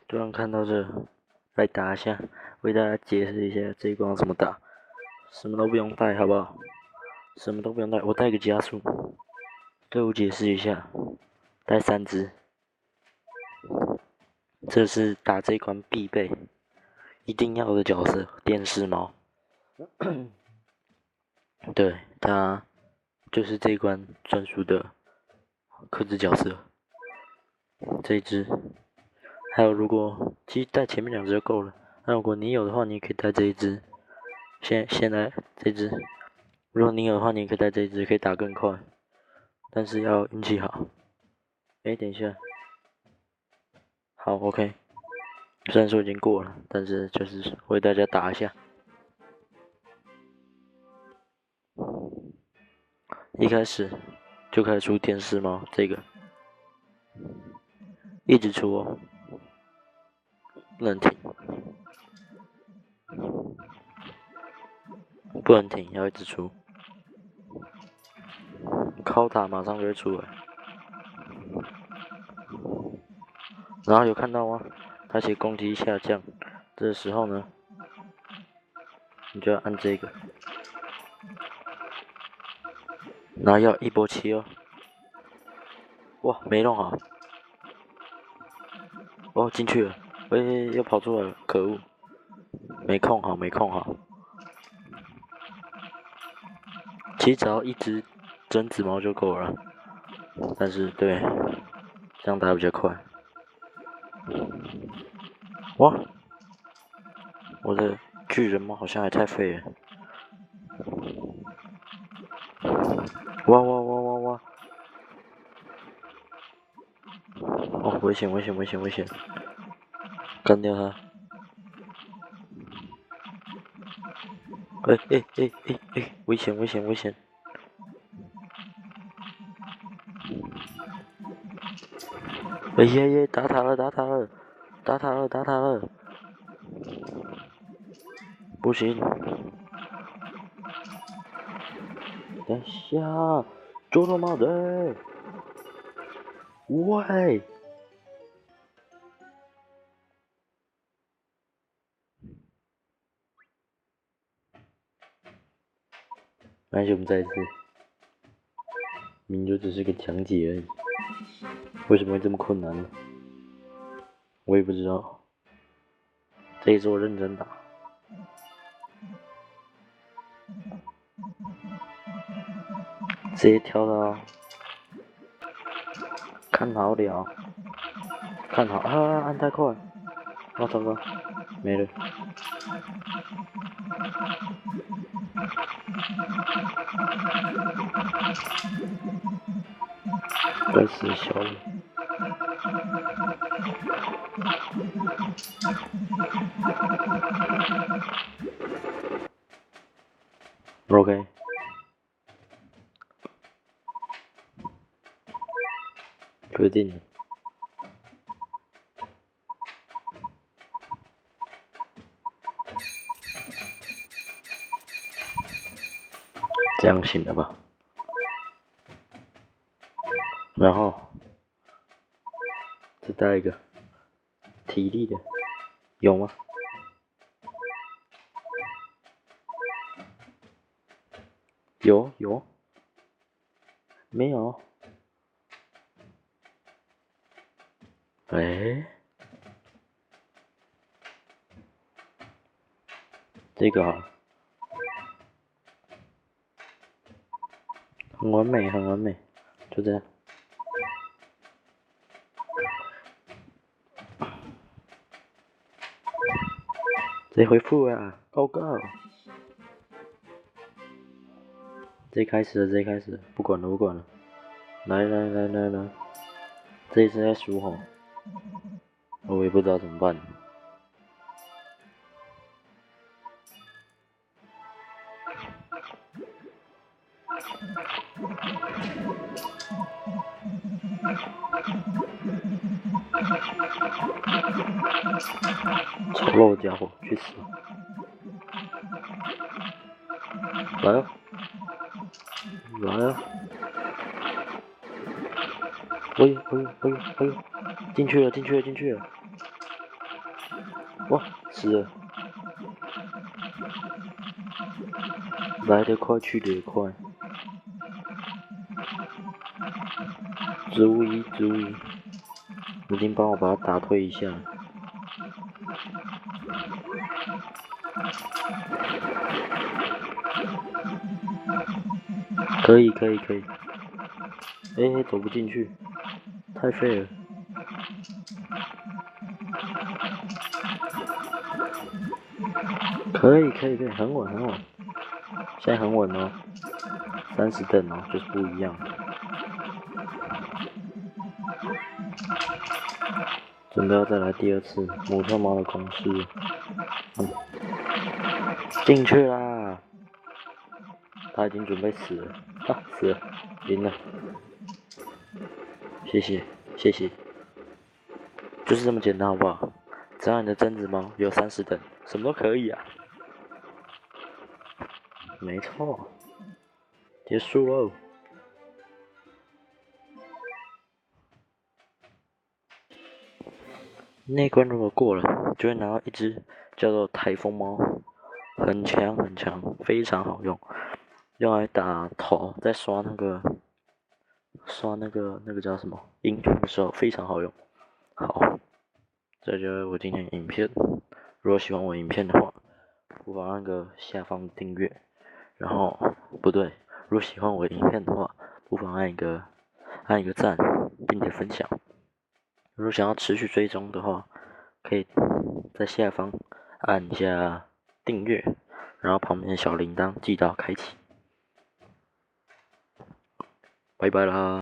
突然看到这，来打一下，为大家解释一下这一关怎么打。什么都不用带，好不好？什么都不用带，我带个加速。对我解释一下，带3只，这是打这一关必备、一定要的角色——电视猫。对，它就是这一关专属的克制角色。这一只，还有如果其实带前面2只就够了。那如果你有的话，你也可以带这一只。先来这只，如果你有的话，你也可以带这一只，可以打更快。但是要运气好。等一下，好 ，OK。虽然说已经过了，但是就是为大家打一下。一开始就开始出电视猫，这个一直出哦，不能停，不能停，要一直出。敲塔马上就会出来。然后有看到吗？它写攻击下降，这时候呢，你就要按这个，然后要一波7哦。哇，没弄好。哦，进去了，又跑出来了，可恶，没控好，没控好。其实只要一只真紫猫就够了，但是对，这样打比较快。哇，我的巨人猫好像还太废了。哇哇哇哇哇！哦，危险危险危险危险！干掉他！危险危险危险！打塔了打塔了打塔了打塔了！不行！等下，捉到猫的！喂！那我们再一次，明就只是个讲解而已，为什么会这么困难呢？我也不知道。这一次我认真打。直接跳到，看好了，看好啊！按太快，哦糟糕，没了。该死的小雨。OK。决定了。这样行了吧？然后再带一个体力的，有吗？有，没有？这个好，很完美，很完美，就这样。这回复啊 ，Go Go！这开始了，这开始了，不管了，不管了，来，这一次再输吼，我也不知道怎么办。丑陋的家伙，去死！来啊！来啊！进去了！哇，死了！来得快，去得也快。植物一，已经帮我把它打退一下。可以。走不进去，太废了。可以，很稳，现在很稳哦。30等哦，就是不一样。准备要再来第二次母特猫的攻势。进去啦！他已经准备死了，死了，赢了。谢谢，就是这么简单，好不好？只要你的贞子猫有30等，什么都可以啊。没错，结束喽。那关如果过了，就会拿到一只叫做台风猫，很强，非常好用，用来打头，在刷那个叫什么英雄的时候非常好用。好，这就是我今天的影片。如果喜欢我影片的话，不妨按个下方订阅，然后不对，如果喜欢我影片的话，不妨按一个赞，并且分享。如果想要持续追踪的话，可以在下方按一下订阅，然后旁边的小铃铛记到开启。拜拜啦。